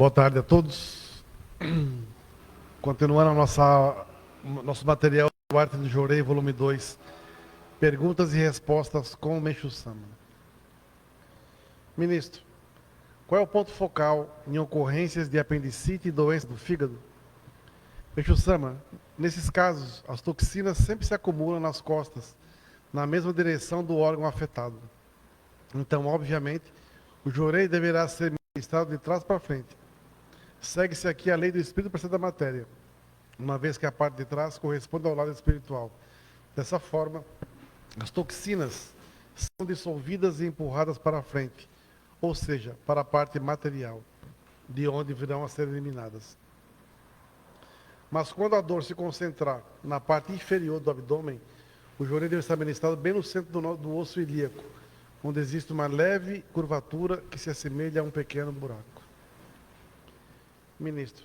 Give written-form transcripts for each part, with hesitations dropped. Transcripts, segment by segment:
Boa tarde a todos. Continuando nosso material do Arte de Jorei, volume 2. Perguntas e respostas com o Meixo Sama. Ministro, qual é o ponto focal em ocorrências de apendicite e doença do fígado? Meixo Sama, nesses casos, as toxinas sempre se acumulam nas costas, na mesma direção do órgão afetado. Então, obviamente, o jorei deverá ser ministrado de trás para frente. Segue-se aqui a lei do espírito para ser da matéria, uma vez que a parte de trás corresponde ao lado espiritual. Dessa forma, as toxinas são dissolvidas e empurradas para a frente, ou seja, para a parte material, de onde virão a ser eliminadas. Mas quando a dor se concentrar na parte inferior do abdômen, o jorei deve estar ministrado bem no centro do osso ilíaco, onde existe uma leve curvatura que se assemelha a um pequeno buraco. Ministro,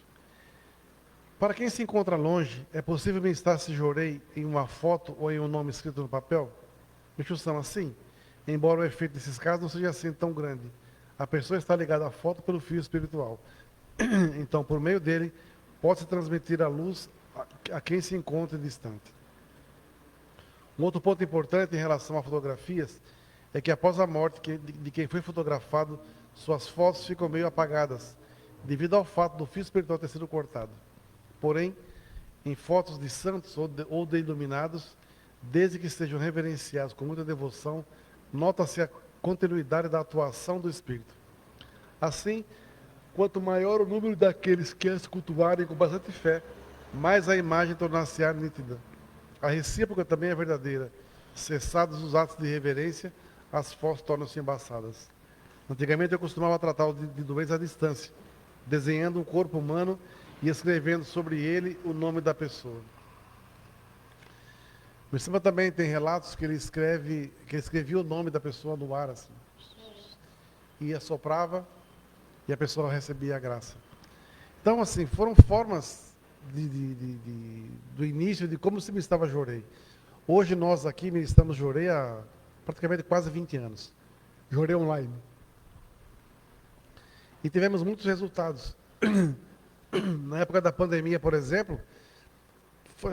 para quem se encontra longe, é possível ministrar-se jorei em uma foto ou em um nome escrito no papel? Meixo Sama, sim, embora o efeito desses casos não seja assim tão grande. A pessoa está ligada à foto pelo fio espiritual. Então, por meio dele, pode-se transmitir a luz a quem se encontra distante. Um outro ponto importante em relação a fotografias é que após a morte de quem foi fotografado, suas fotos ficam meio apagadas, devido ao fato do fio espiritual ter sido cortado. Porém, em fotos de santos ou de iluminados, desde que sejam reverenciados com muita devoção, nota-se a continuidade da atuação do Espírito. Assim, quanto maior o número daqueles que as cultuarem com bastante fé, mais a imagem tornar-se-á nítida. A recíproca também é verdadeira. Cessados os atos de reverência, as fotos tornam-se embaçadas. Antigamente eu costumava tratar de doença à distância, desenhando um corpo humano e escrevendo sobre ele o nome da pessoa. O Sama também tem relatos que ele escrevia o nome da pessoa no ar, assim, e assoprava, e a pessoa recebia a graça. Então, assim, foram formas do início de como se ministrava jorei. Hoje nós aqui ministramos jorei há praticamente quase 20 anos. Jorei online. E tivemos muitos resultados. Na época da pandemia, por exemplo,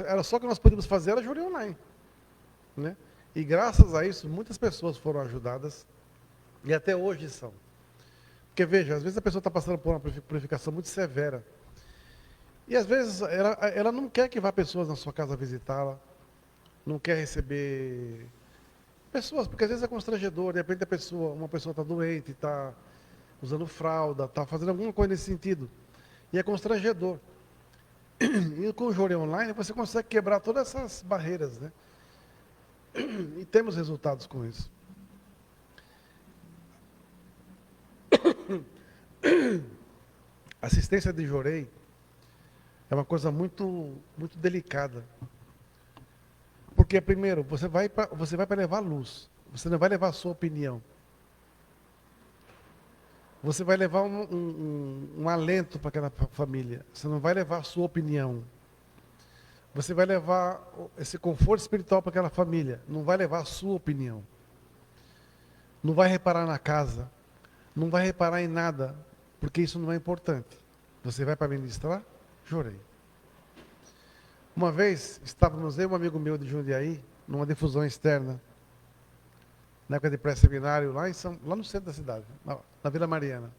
era só o que nós podíamos fazer era jorei online. Né? E graças a isso, muitas pessoas foram ajudadas e até hoje são. Porque veja, às vezes a pessoa está passando por uma purificação muito severa. E às vezes ela não quer que vá pessoas na sua casa visitá-la, não quer receber pessoas, porque às vezes é constrangedor, de repente uma pessoa está doente, está usando fralda, está fazendo alguma coisa nesse sentido. E é constrangedor. E com o jorei online você consegue quebrar todas essas barreiras, né? E temos resultados com isso. Assistência de jorei é uma coisa muito, muito delicada. Porque, primeiro, você vai para levar luz. Você não vai levar a sua opinião. Você vai levar um alento para aquela família. Você não vai levar a sua opinião. Você vai levar esse conforto espiritual para aquela família. Não vai levar a sua opinião. Não vai reparar na casa. Não vai reparar em nada. Porque isso não é importante. Você vai para ministrar? Jorei. Uma vez, estávamos eu e um amigo meu de Jundiaí, numa difusão externa, na época de pré-seminário, lá no centro da cidade, na Vila Mariana.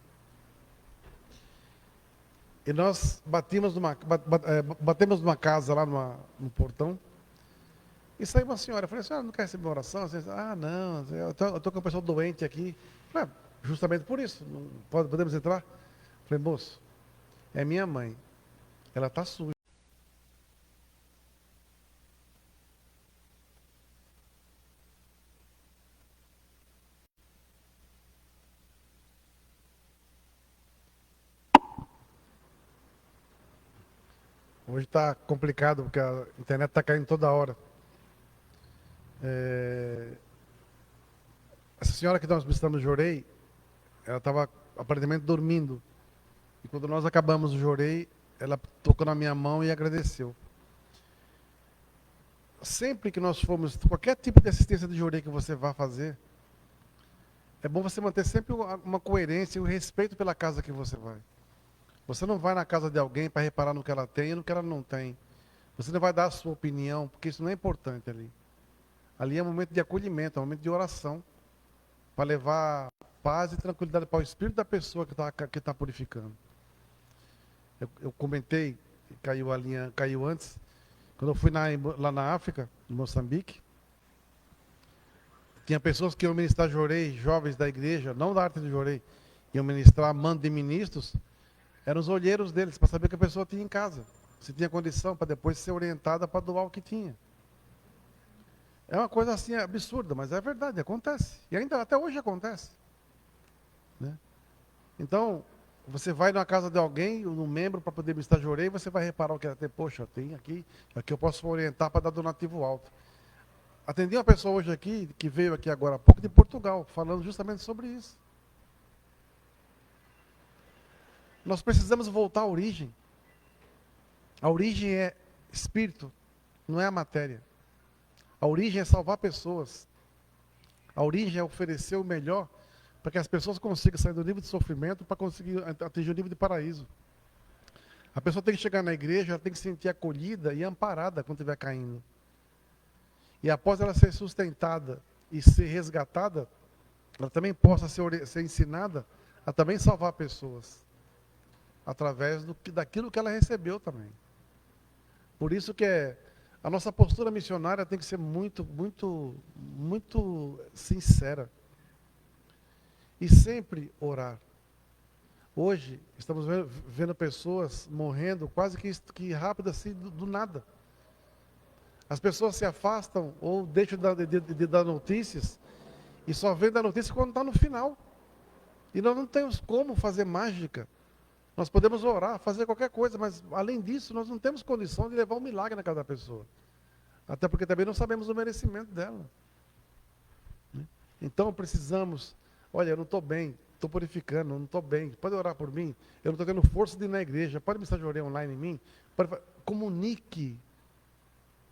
E nós batemos numa casa lá no portão, e saiu uma senhora. Eu falei, a senhora não quer receber uma oração? Não, eu estou com uma pessoa doente aqui. Falei, justamente por isso, podemos entrar? Eu falei, moço, é minha mãe, ela está suja. Hoje está complicado, porque a internet está caindo toda hora. Essa senhora que nós visitamos no jorei, ela estava aparentemente dormindo. E quando nós acabamos o jorei, ela tocou na minha mão e agradeceu. Sempre que nós formos, qualquer tipo de assistência de jorei que você vá fazer, é bom você manter sempre uma coerência e um respeito pela casa que você vai. Você não vai na casa de alguém para reparar no que ela tem e no que ela não tem. Você não vai dar a sua opinião, porque isso não é importante ali. Ali é um momento de acolhimento, é um momento de oração, para levar paz e tranquilidade para o espírito da pessoa que tá purificando. Eu comentei, caiu a linha, caiu antes, quando eu fui lá na África, em Moçambique, tinha pessoas que iam ministrar jorei, jovens da igreja, não da arte do jorei, iam ministrar mando de ministros, eram os olheiros deles, para saber o que a pessoa tinha em casa, se tinha condição para depois ser orientada para doar o que tinha. É uma coisa assim absurda, mas é verdade, acontece. E ainda até hoje acontece. Né? Então, você vai na casa de alguém, um membro, para poder ministrar jorei, você vai reparar o que ela tem. Poxa, tem aqui eu posso orientar para dar donativo alto. Atendi uma pessoa hoje aqui, que veio aqui agora há pouco de Portugal, falando justamente sobre isso. Nós precisamos voltar à origem. A origem é espírito, não é a matéria. A origem é salvar pessoas. A origem é oferecer o melhor para que as pessoas consigam sair do nível de sofrimento para conseguir atingir o nível de paraíso. A pessoa tem que chegar na igreja, ela tem que se sentir acolhida e amparada quando estiver caindo. E após ela ser sustentada e ser resgatada, ela também possa ser ensinada a também salvar pessoas. Através daquilo que ela recebeu também. Por isso que a nossa postura missionária tem que ser muito, muito, muito sincera. E sempre orar. Hoje, estamos vendo pessoas morrendo quase que rápido assim, do nada. As pessoas se afastam ou deixam de dar notícias e só vêm dar notícia quando está no final. E nós não temos como fazer mágica. Nós podemos orar, fazer qualquer coisa, mas além disso, nós não temos condição de levar um milagre na casa da pessoa. Até porque também não sabemos o merecimento dela. Então precisamos, olha, eu não estou bem, estou purificando, não estou bem, pode orar por mim, eu não estou tendo força de ir na igreja, pode me orei online em mim, comunique,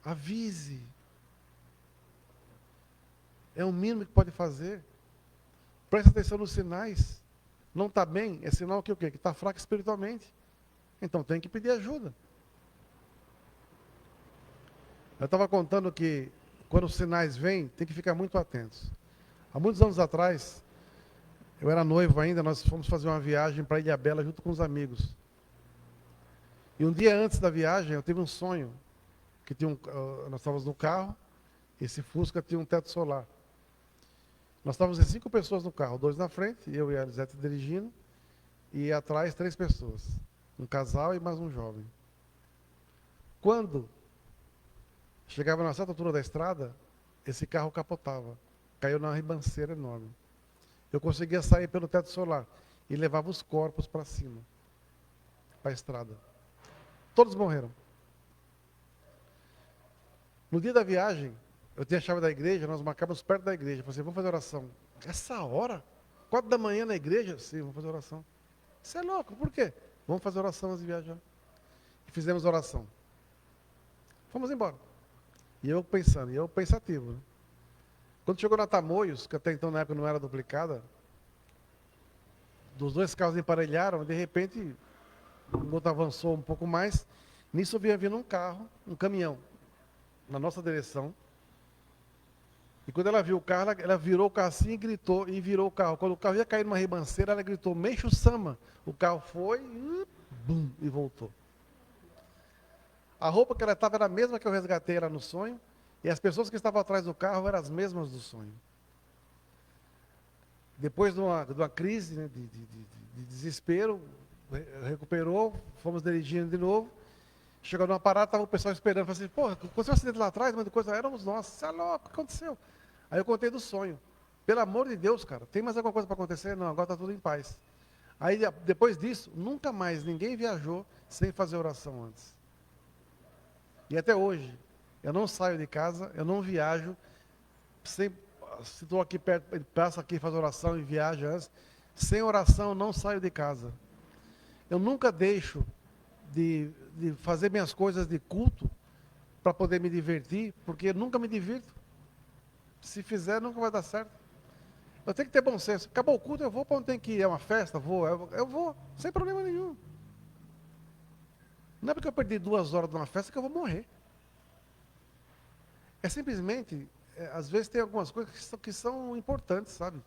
avise. É o mínimo que pode fazer. Preste atenção nos sinais. Não está bem, é sinal que o quê? Que está fraco espiritualmente. Então tem que pedir ajuda. Eu estava contando que quando os sinais vêm, tem que ficar muito atentos. Há muitos anos atrás, eu era noivo ainda, nós fomos fazer uma viagem para Ilhabela junto com os amigos. E um dia antes da viagem, eu tive um sonho, que nós estávamos no carro, esse Fusca tinha um teto solar. Nós estávamos em 5 pessoas no carro, 2 na frente, eu e a Elisete dirigindo, e atrás 3 pessoas. Um casal e mais um jovem. Quando chegava na certa altura da estrada, esse carro capotava. Caiu numa ribanceira enorme. Eu conseguia sair pelo teto solar e levava os corpos para cima, para a estrada. Todos morreram. No dia da viagem, eu tinha a chave da igreja, nós marcamos perto da igreja. Eu falei assim, vamos fazer oração. Essa hora? 4 da manhã na igreja? Sim, vamos fazer oração. Você é louco, por quê? Vamos fazer oração antes de viajar. E fizemos oração. Fomos embora. E eu pensando, e eu pensativo. Né? Quando chegou na Tamoios, que até então na época não era duplicada, dos 2 carros emparelharam, de repente, o outro avançou um pouco mais. Nisso vinha vindo um carro, um caminhão, na nossa direção. E quando ela viu o carro, ela virou o carro assim e gritou, e virou o carro. Quando o carro ia cair numa ribanceira, ela gritou, Meixo Sama. O carro foi, bum, e voltou. A roupa que ela estava era a mesma que eu resgatei ela no sonho, e as pessoas que estavam atrás do carro eram as mesmas do sonho. Depois de uma crise, né, de desespero, recuperou, fomos dirigindo de novo, chegou numa parada, estava o pessoal esperando, falei assim, porra, aconteceu um acidente lá atrás, mas depois éramos nós, você é louco, o que aconteceu? Aí eu contei do sonho. Pelo amor de Deus, cara, tem mais alguma coisa para acontecer? Não, agora está tudo em paz. Aí depois disso, nunca mais ninguém viajou sem fazer oração antes. E até hoje, eu não saio de casa, eu não viajo, se estou aqui perto, ele passa aqui, faz oração e viaja antes, sem oração eu não saio de casa. Eu nunca deixo de fazer minhas coisas de culto para poder me divertir, porque eu nunca me divirto. Se fizer, nunca vai dar certo. Eu tenho que ter bom senso. Acabou o culto, eu vou para onde tem que ir. É uma festa? Vou. Eu vou, sem problema nenhum. Não é porque eu perdi 2 horas de uma festa que eu vou morrer. É simplesmente, às vezes tem algumas coisas que são importantes, sabe?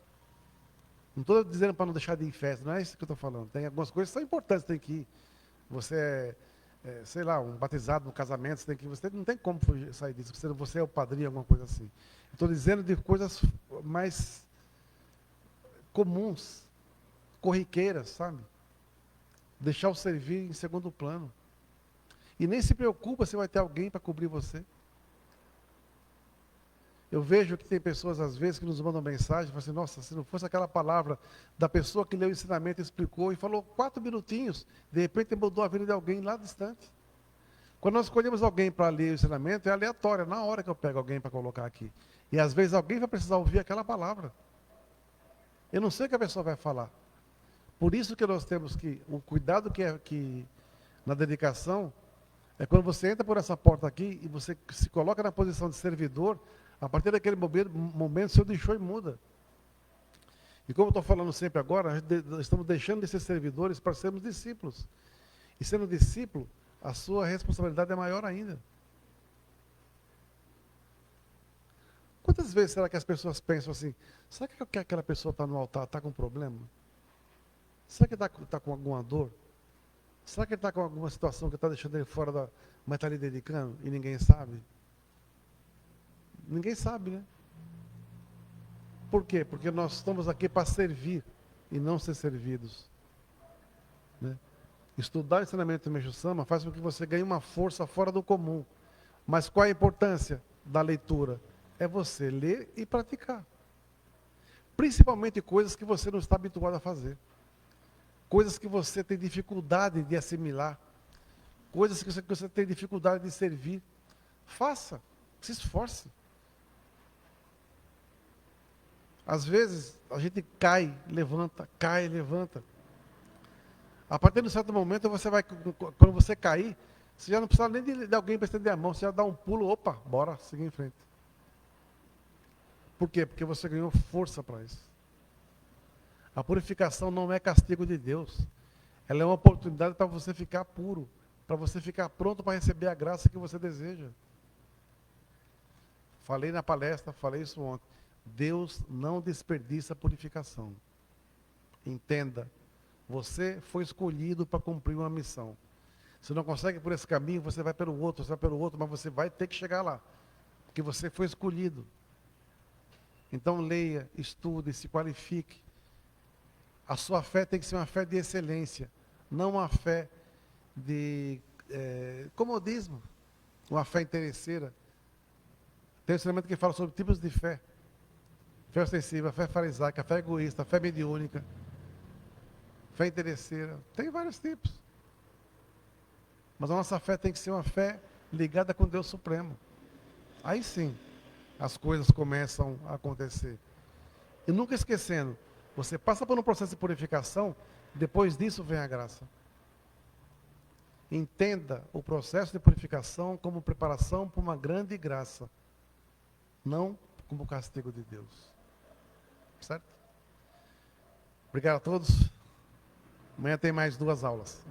Não estou dizendo para não deixar de ir em festa, não é isso que eu estou falando. Tem algumas coisas que são importantes, tem que ir. Você sei lá, um batizado, um casamento, você tem que ir. Você não tem como sair disso. Você é o padrinho, alguma coisa assim. Estou dizendo de coisas mais comuns, corriqueiras, sabe? Deixar o servir em segundo plano. E nem se preocupa se vai ter alguém para cobrir você. Eu vejo que tem pessoas, às vezes, que nos mandam mensagem, falam assim, nossa, se não fosse aquela palavra da pessoa que leu o ensinamento, explicou e falou 4 minutinhos, de repente mudou a vida de alguém lá distante. Quando nós escolhemos alguém para ler o ensinamento, é aleatório, na hora que eu pego alguém para colocar aqui. E às vezes alguém vai precisar ouvir aquela palavra. Eu não sei o que a pessoa vai falar. Por isso que nós temos que, o cuidado que na dedicação, é quando você entra por essa porta aqui e você se coloca na posição de servidor, a partir daquele momento, seu deixou e muda. E como eu estou falando sempre agora, nós estamos deixando de ser servidores para sermos discípulos. E sendo discípulo, a sua responsabilidade é maior ainda. Quantas vezes será que as pessoas pensam assim, será que aquela pessoa está no altar, está com problema? Será que está com alguma dor? Será que ele está com alguma situação que está deixando ele fora da... mas está ali dedicando e ninguém sabe? Ninguém sabe, né? Por quê? Porque nós estamos aqui para servir e não ser servidos. Né? Estudar o ensinamento do Meixo Sama faz com que você ganhe uma força fora do comum. Mas qual é a importância da leitura? É você ler e praticar. Principalmente coisas que você não está habituado a fazer. Coisas que você tem dificuldade de assimilar. Coisas que você tem dificuldade de servir. Faça. Se esforce. Às vezes, a gente cai, levanta. A partir de um certo momento, quando você cair, você já não precisa nem de alguém para estender a mão, você já dá um pulo, opa, bora, seguir em frente. Por quê? Porque você ganhou força para isso. A purificação não é castigo de Deus. Ela é uma oportunidade para você ficar puro, para você ficar pronto para receber a graça que você deseja. Falei na palestra, falei isso ontem. Deus não desperdiça a purificação. Entenda, você foi escolhido para cumprir uma missão. Se não consegue por esse caminho, você vai pelo outro, mas você vai ter que chegar lá. Porque você foi escolhido. Então leia, estude, se qualifique. A sua fé tem que ser uma fé de excelência, não uma fé de comodismo, uma fé interesseira. Tem um ensinamento que fala sobre tipos de fé. Fé ostensiva, fé farisaica, fé egoísta, fé mediúnica, fé interesseira. Tem vários tipos. Mas a nossa fé tem que ser uma fé ligada com Deus Supremo. Aí sim, as coisas começam a acontecer. E nunca esquecendo, você passa por um processo de purificação, depois disso vem a graça. Entenda o processo de purificação como preparação para uma grande graça, não como castigo de Deus. Certo? Obrigado a todos. Amanhã tem mais 2 aulas.